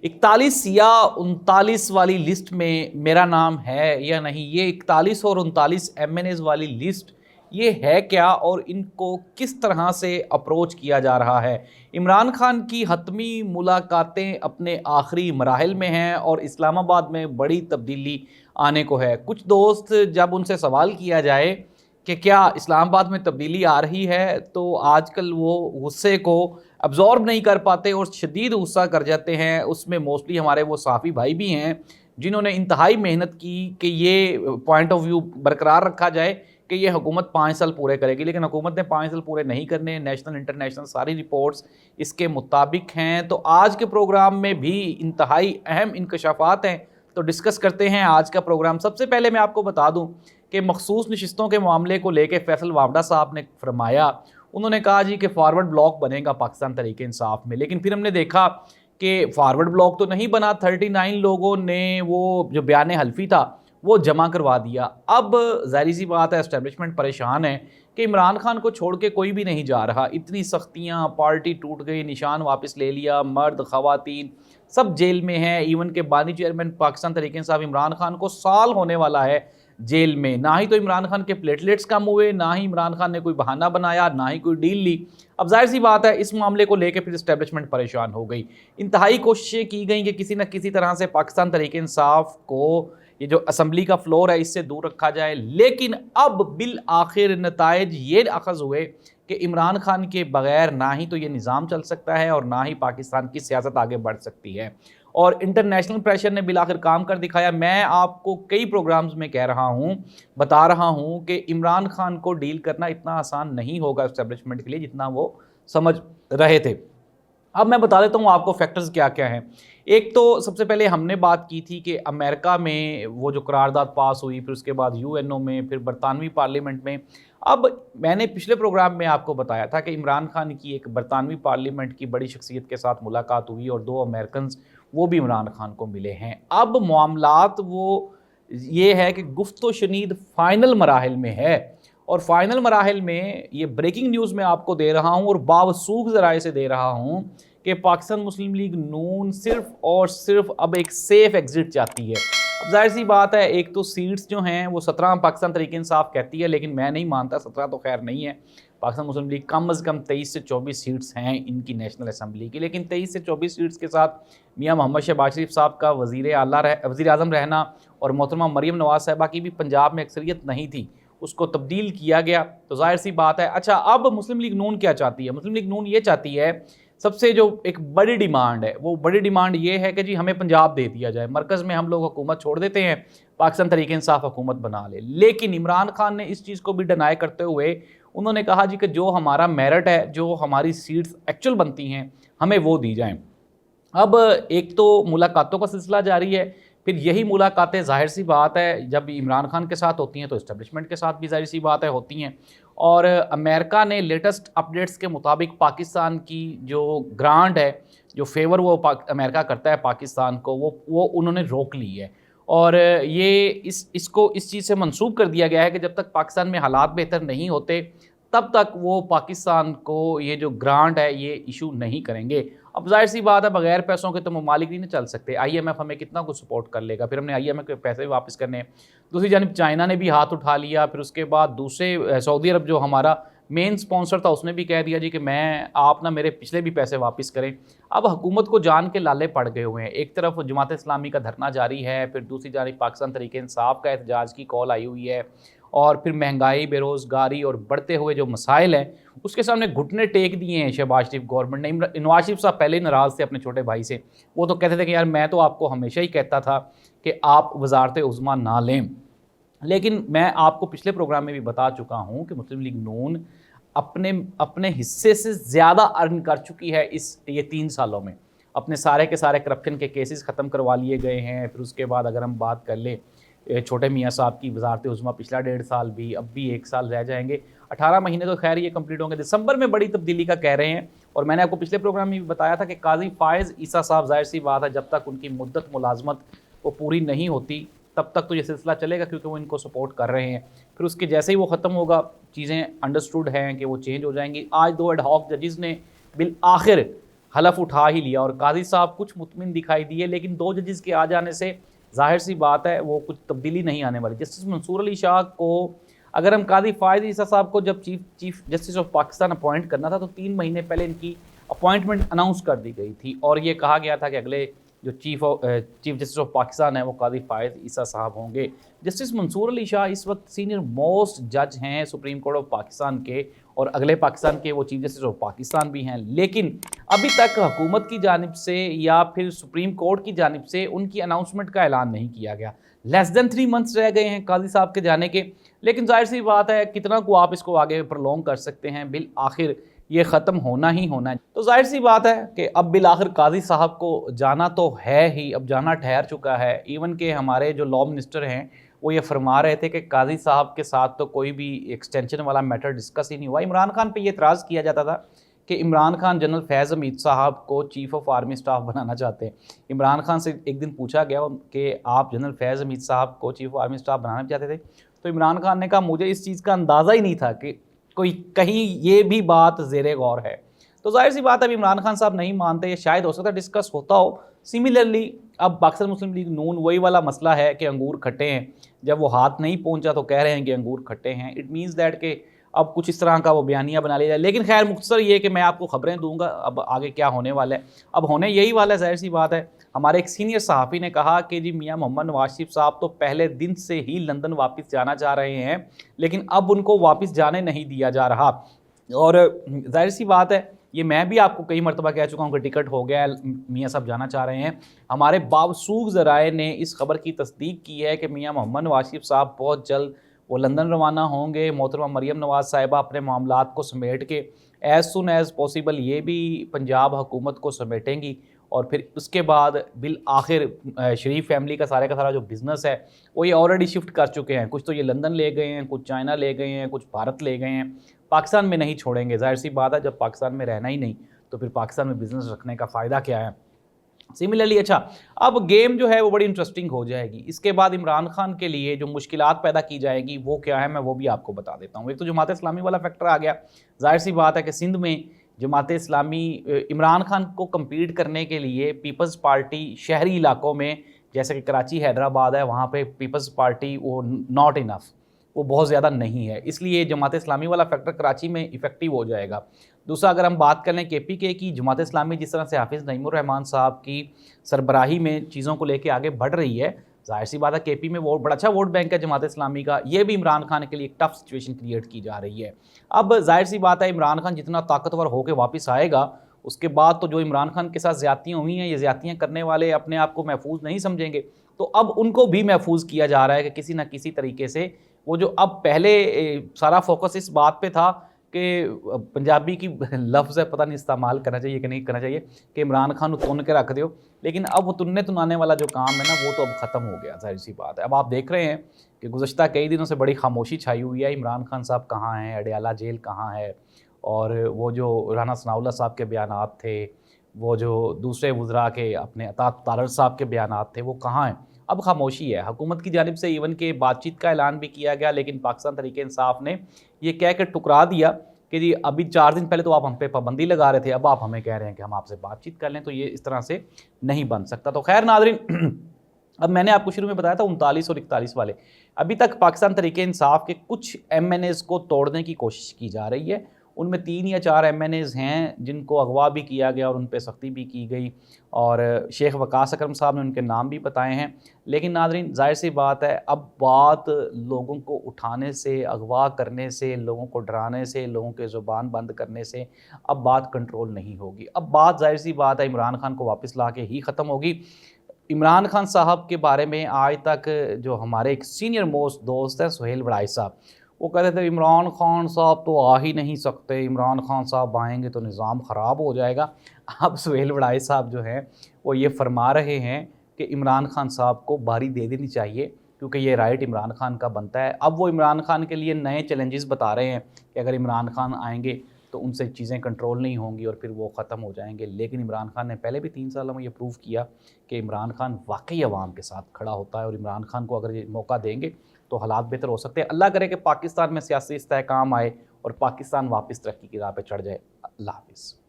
41 या 39 वाली लिस्ट में मेरा नाम है या नहीं, ये 41 और 39 एमएनएज वाली लिस्ट ये है क्या और इनको किस तरह से अप्रोच किया जा रहा है। इमरान खान की हतमी मुलाकातें अपने आखिरी मराहिल में हैं और इस्लामाबाद में बड़ी तब्दीली आने को है। कुछ दोस्त जब उनसे सवाल किया जाए कि क्या इस्लामाबाद में तब्दीली आ रही है, तो आजकल वो गुस्से को अब्जॉर्ब नहीं कर पाते और शदीद गुस्सा कर जाते हैं। उसमें मोस्टली हमारे वो साफ़ी भाई भी हैं जिन्होंने इंतहाई मेहनत की कि ये पॉइंट ऑफ व्यू बरकरार रखा जाए कि ये हुकूमत 5 साल पूरे करेगी, लेकिन हुकूमत ने 5 साल पूरे नहीं करने। नेशनल इंटरनेशनल सारी रिपोर्ट्स इसके मुताबिक हैं। तो आज के प्रोग्राम में भी इंतहाई अहम इंकशाफात हैं, तो डिस्कस करते हैं आज का प्रोग्राम। सबसे पहले मैं आपको बता दूं कि मखसूस नशिस्तों के मामले को लेकर फैसल वावडा साहब ने फरमाया, उन्होंने कहा जी कि फॉरवर्ड ब्लॉक बनेगा पाकिस्तान तहरीक इंसाफ में, लेकिन फिर हमने देखा कि फॉरवर्ड ब्लॉक तो नहीं बना। 39 लोगों ने वो जो बयान हल्फी था वो जमा करवा दिया। अब ज़ाहिर सी बात है एस्टेब्लिशमेंट परेशान है कि इमरान खान को छोड़ के कोई भी नहीं जा रहा। इतनी सख्तियाँ, पार्टी टूट गई, निशान वापस ले लिया, मर्द ख़वातीन सब जेल में हैं। इवन के बानी चेयरमैन पाकिस्तान तहरीक इंसाफ इमरान खान को साल होने वाला है जेल में। ना ही तो इमरान खान के प्लेटलेट्स कम हुए, ना ही इमरान खान ने कोई बहाना बनाया, ना ही कोई डील ली। अब जाहिर सी बात है इस मामले को लेकर फिर इस्टेब्लिशमेंट परेशान हो गई। इंतहाई कोशिशें की गई कि किसी न किसी तरह से पाकिस्तान तहरीक इंसाफ को ये जो असम्बली का फ्लोर है इससे दूर रखा जाए, लेकिन अब बिल आखिर नताइज ये अखज़ हुए कि इमरान खान के बगैर ना ही तो ये निज़ाम चल सकता है और ना ही पाकिस्तान की सियासत आगे बढ़ सकती है। और इंटरनेशनल प्रेशर ने बिल आखिर काम कर दिखाया। मैं आपको कई प्रोग्राम्स में कह रहा हूँ, बता रहा हूँ कि इमरान खान को डील करना इतना आसान नहीं होगा एस्टेब्लिशमेंट के लिए जितना वो समझ रहे थे। अब मैं बता देता हूँ आपको फैक्टर्स क्या क्या हैं। एक तो सबसे पहले हमने बात की थी कि अमेरिका में वो जो करारदाद पास हुई, फिर उसके बाद यूएनओ में, फिर बरतानवी पार्लियामेंट में। अब मैंने पिछले प्रोग्राम में आपको बताया था कि इमरान खान की एक बरतानवी पार्लियामेंट की बड़ी शख्सियत के साथ मुलाकात हुई और 2 अमेरिकन वो भी इमरान खान को मिले हैं। अब मामलात वो ये है कि गुफ्तो शनीद फ़ाइनल मराहिल में है और फाइनल मराहिल में ये ब्रेकिंग न्यूज़ मैं आपको दे रहा हूँ और बावसूख ज़राए से दे रहा हूँ कि पाकिस्तान मुस्लिम लीग नून सिर्फ़ और सिर्फ अब एक सेफ़ एग्ज़िट चाहती है। अब जाहिर सी बात है, एक तो सीट्स जो हैं वो 17 पाकिस्तान तहरीक इंसाफ कहती है, लेकिन मैं नहीं मानता 17 तो खैर नहीं है। पाकिस्तान मुस्लिम लीग कम अज़ कम 23 से 24 सीट्स हैं इनकी नेशनल असम्बली की, लेकिन 23 से 24 सीट्स के साथ मियाँ मोहम्मद शहबाज शरीफ साहब का वज़ीर आज़म रहना और मोहतरमा मरीम नवाज़ साहिबा की भी पंजाब में अक्सरियत नहीं थी, उसको तब्दील किया गया, तो जाहिर सी बात है। अच्छा, अब मुस्लिम लीग नून क्या चाहती है? मुस्लिम लीग नून ये चाहती है, सबसे जो एक बड़ी डिमांड है वो बड़ी डिमांड ये है कि जी हमें पंजाब दे दिया जाए, मरकज़ में हम लोग हुकूमत छोड़ देते हैं, पाकिस्तान तहरीक इंसाफ हुकूमत बना ले। लेकिन इमरान खान ने इस चीज़ को भी डिनाई करते हुए उन्होंने कहा जी कि जो हमारा मेरिट है, जो हमारी सीट्स एक्चुअल बनती हैं, हमें वो दी जाएँ। अब एक तो मुलाकातों का सिलसिला जारी है, फिर यही मुलाकातें ज़ाहिर सी बात है जब इमरान खान के साथ होती हैं तो इस्टेब्लिशमेंट के साथ भी ज़ाहिर सी बात है होती हैं। और अमेरिका ने लेटेस्ट अपडेट्स के मुताबिक पाकिस्तान की जो ग्रांट है, जो फेवर वो अमेरिका करता है पाकिस्तान को, वो उन्होंने रोक ली है। और ये इसको इस चीज़ से मंसूब कर दिया गया है कि जब तक पाकिस्तान में हालात बेहतर नहीं होते तब तक वो पाकिस्तान को ये जो ग्रांट है ये इशू नहीं करेंगे। अब जाहिर सी बात है बगैर पैसों के तो ममालिक नहीं चल सकते। आईएमएफ हमें कितना कुछ सपोर्ट कर लेगा, फिर हमने आईएमएफ के पैसे भी वापस करने हैं। दूसरी जानिब चाइना ने भी हाथ उठा लिया, फिर उसके बाद दूसरे सऊदी अरब जो हमारा मेन स्पॉन्सर था उसने भी कह दिया जी कि आप ना मेरे पिछले भी पैसे वापस करें। अब हुकूमत को जान के लाले पड़ गए हुए हैं। एक तरफ जमात इस्लामी का धरना जारी है, फिर दूसरी जानिब पाकिस्तान तहरीक इंसाफ का एहतजाज की कॉल आई हुई है, और फिर महंगाई, बेरोज़गारी और बढ़ते हुए जो मसाइल हैं उसके सामने घुटने टेक दिए हैं शहबाज शरीफ गवर्नमेंट ने। नवाज शरीफ साहब पहले ही नाराज़ थे अपने छोटे भाई से, वो तो कहते थे कि यार मैं तो आपको हमेशा ही कहता था कि आप वजारत उज़्मा ना लें। लेकिन मैं आपको पिछले प्रोग्राम में भी बता चुका हूँ कि मुस्लिम लीग नून अपने हिस्से से ज़्यादा अर्न कर चुकी है ये 3 सालों में। अपने सारे के सारे करप्शन के केसेस ख़त्म करवा लिए गए हैं। फिर उसके बाद अगर हम बात कर ले छोटे मियाँ साहब की वजारत उज़्मा, पिछला 1.5 साल भी, अब भी 1 साल रह जाएंगे, 18 महीने तो खैर ये कंप्लीट होंगे। दिसंबर में बड़ी तब्दीली का कह रहे हैं। और मैंने आपको पिछले प्रोग्राम में भी बताया था कि काजी फ़ायज़ ईसा साहब, जाहिर सी बात है जब तक उनकी मुद्दत मुलाजमत वो पूरी नहीं होती तब तक तो ये सिलसिला चलेगा, क्योंकि वो इनको सपोर्ट कर रहे हैं। फिर उसके जैसे ही वो ख़त्म होगा, चीज़ें अंडरस्टूड हैं कि वो चेंज हो जाएंगी। आज 2 एड हॉक जजेस ने बिल आखिर हलफ उठा ही लिया और काजी साहब कुछ मुतमिन दिखाई दिए, लेकिन 2 जजेस के आ जाने से ज़ाहिर सी बात है वो कुछ तब्दीली नहीं आने वाली। जस्टिस मंसूर अली शाह को, अगर हम काजी फ़ायज़ ईसा साहब को जब chief justice of Pakistan appoint करना था तो 3 महीने पहले इनकी अपॉइंटमेंट अनाउंस कर दी गई थी और ये कहा गया था कि अगले जो चीफ जस्टिस ऑफ पाकिस्तान है वो काजी फ़ायज़ ईसा साहब होंगे। जस्टिस मंसूर अली शाह इस वक्त सीनियर मोस्ट जज हैं सुप्रीम कोर्ट ऑफ पाकिस्तान के और अगले पाकिस्तान के वो चीफ जस्टिस ऑफ पाकिस्तान भी हैं, लेकिन अभी तक हुकूमत की जानिब से या फिर सुप्रीम कोर्ट की जानिब से उनकी अनाउंसमेंट का ऐलान नहीं किया गया। लेस देन 3 मंथ्स रह गए हैं काजी साहब के जाने के, लेकिन जाहिर सी बात है कितना को आप इसको आगे प्रलोंग कर सकते हैं, बिल आखिर ये ख़त्म होना ही होना है। तो जाहिर सी बात है कि अब बिल आखिर काजी साहब को जाना तो है ही, अब जाना ठहर चुका है। इवन के हमारे जो लॉ मिनिस्टर हैं वो ये फरमा रहे थे कि काजी साहब के साथ तो कोई भी एक्सटेंशन वाला मैटर डिस्कस ही नहीं हुआ। इमरान खान पे ये एतराज़ किया जाता था कि इमरान खान जनरल फैज़ हमीद साहब को चीफ़ ऑफ आर्मी स्टाफ बनाना चाहते हैं। इमरान खान से एक दिन पूछा गया कि आप जनरल फैज़ हमीद साहब को चीफ़ ऑफ आर्मी स्टाफ बनाना चाहते थे, तो इमरान खान ने कहा मुझे इस चीज़ का अंदाज़ा ही नहीं था कि कोई कहीं ये भी बात ज़ेरे गौर है। तो जाहिर सी बात है, अब इमरान खान साहब नहीं मानते, ये शायद हो सकता है डिस्कस होता हो। सिमिलरली अब पाकिस्तान मुस्लिम लीग नून वही वाला मसला है कि अंगूर खट्टे हैं, जब वो हाथ नहीं पहुंचा तो कह रहे हैं कि अंगूर खट्टे हैं। इट मीन्स दैट कि अब कुछ इस तरह का वो बयानिया बना लिया जाए। लेकिन खैर मुख्तसर ये कि मैं आपको खबरें दूंगा अब आगे क्या होने वाला है। अब होने यही वाला है, जाहिर सी बात है। हमारे एक सीनियर सहाफ़ी ने कहा कि जी मियां मोहम्मद नवाज शरीफ साहब तो पहले दिन से ही लंदन वापस जाना चाह रहे हैं, लेकिन अब उनको वापस जाने नहीं दिया जा रहा। और जाहिर सी बात है, ये मैं भी आपको कई मरतबा कह चुका हूँ कि टिकट हो गया, मियाँ साहब जाना चाह रहे हैं। हमारे बावसूख ज़राए ने इस खबर की तस्दीक की है कि मियाँ मोहम्मद नवाज शरीफ साहब बहुत जल्द वो लंदन रवाना होंगे। मोहतरमा मरियम नवाज साहिबा अपने मामलात को समेट के एज़ सुन एज़ पॉसिबल ये भी पंजाब हुकूमत को समेटेंगी और फिर उसके बाद बिल आखिर शरीफ फैमिली का सारा जो बिज़नेस है वो ये ऑलरेडी शिफ्ट कर चुके हैं। कुछ तो ये लंदन ले गए हैं, कुछ चाइना ले गए हैं, कुछ भारत ले गए हैं। पाकिस्तान में नहीं छोड़ेंगे। ज़ाहिर सी बात है, जब पाकिस्तान में रहना ही नहीं तो फिर पाकिस्तान में बिज़नेस रखने का फ़ायदा क्या है। सिमिलरली अच्छा, अब गेम जो है वो बड़ी इंटरेस्टिंग हो जाएगी। इसके बाद इमरान खान के लिए जो मुश्किलात पैदा की जाएगी वो क्या है, मैं वो भी आपको बता देता हूँ। एक तो जमात इस्लामी वाला फैक्टर आ गया। ज़ाहिर सी बात है कि सिंध में जमात इस्लामी इमरान खान को कम्पीट करने के लिए पीपल्स पार्टी शहरी इलाकों में जैसे कि कराची हैदराबाद है, वहाँ पे पीपल्स पार्टी वो नॉट इनफ, वो बहुत ज़्यादा नहीं है, इसलिए जमात इस्लामी वाला फैक्टर कराची में इफेक्टिव हो जाएगा। दूसरा, अगर हम बात करें KPK की, जमात इस्लामी जिस तरह से हाफिज़ नईमुर रहमान साहब की सरबराही में चीज़ों को लेकर आगे बढ़ रही है, जाहिर सी बात है KP में वोट बड़ा अच्छा वोट बैंक है जमात इस्लामी का, ये भी इमरान खान के लिए एक टफ सिचुएशन क्रिएट की जा रही है। अब जाहिर सी बात है, इमरान खान जितना ताकतवर होकर वापस आएगा उसके बाद तो जो इमरान खान के साथ ज़्यादतियाँ हुई हैं, ये ज़्यादतियाँ करने वाले अपने आप को महफूज नहीं समझेंगे, तो अब उनको भी महफूज किया जा रहा है कि किसी न किसी तरीके से वो जो अब पहले सारा फोकस इस बात पे था कि पंजाबी की लफ्ज़ है, पता नहीं इस्तेमाल करना चाहिए कि नहीं करना चाहिए, कि इमरान खान को तुन के रख दो, लेकिन अब वो तुनने तुनाने वाला जो काम है ना वो तो अब ख़त्म हो गया। ज़ाहिर सी बात है, अब आप देख रहे हैं कि गुज़श्ता कई दिनों से बड़ी खामोशी छाई हुई है। इमरान खान साहब कहाँ हैं, अडयाला जेल कहाँ है, और वो जो राना सनाउल्लाह साहब के बयानात थे, वो जो दूसरे वज़रा के अपने अतात तारड़ साहब के बयानात थे, वो कहाँ हैं। अब खामोशी है। हुकूमत की जानिब से इवन के बातचीत का ऐलान भी किया गया, लेकिन पाकिस्तान तहरीक इंसाफ ने ये कह के टुकरा दिया कि जी अभी 4 दिन पहले तो आप हम पे पाबंदी लगा रहे थे, अब आप हमें कह रहे हैं कि हम आपसे बातचीत कर लें, तो ये इस तरह से नहीं बन सकता। तो खैर नाज़रीन, अब मैंने आपको शुरू में बताया था 39 और 41 वाले, अभी तक पाकिस्तान तहरीक इंसाफ के कुछ MNAs को तोड़ने की कोशिश की जा रही है। उनमें 3 या 4 MNAs हैं जिनको अगवा भी किया गया और उन पर सख्ती भी की गई, और शेख वकास अकरम साहब ने उनके नाम भी बताए हैं। लेकिन नाज़रीन, जाहिर सी बात है, अब बात लोगों को उठाने से, अगवा करने से, लोगों को डराने से, लोगों के ज़ुबान बंद करने से अब बात कंट्रोल नहीं होगी। अब बात जाहिर सी बात है इमरान खान को वापस ला के ही ख़त्म होगी। इमरान खान साहब के बारे में आज तक जो हमारे एक सीनियर मोस्ट दोस्त हैं सुहेल बड़ाई साहब, वो कहते थे इमरान खान साहब तो आ ही नहीं सकते, इमरान खान साहब आएंगे तो निज़ाम ख़राब हो जाएगा। अब सुहेल बड़ाई साहब जो हैं वो ये फरमा रहे हैं कि इमरान खान साहब को बारी दे देनी चाहिए, क्योंकि ये राइट इमरान खान का बनता है। अब वो इमरान खान के लिए नए चैलेंजेस बता रहे हैं कि अगर इमरान खान आएंगे तो उनसे चीज़ें कंट्रोल नहीं होंगी और फिर वो ख़त्म हो जाएंगे। लेकिन इमरान खान ने पहले भी 3 साल में ये प्रूव किया कि इमरान खान वाकई अवाम के साथ खड़ा होता है, और इमरान खान को अगर ये मौका देंगे तो हालात बेहतर हो सकते हैं। अल्लाह करे कि पाकिस्तान में सियासी इस्तेहकाम आए और पाकिस्तान वापस तरक्की की राह पे चढ़ जाए। अल्लाह हाफ़िज़।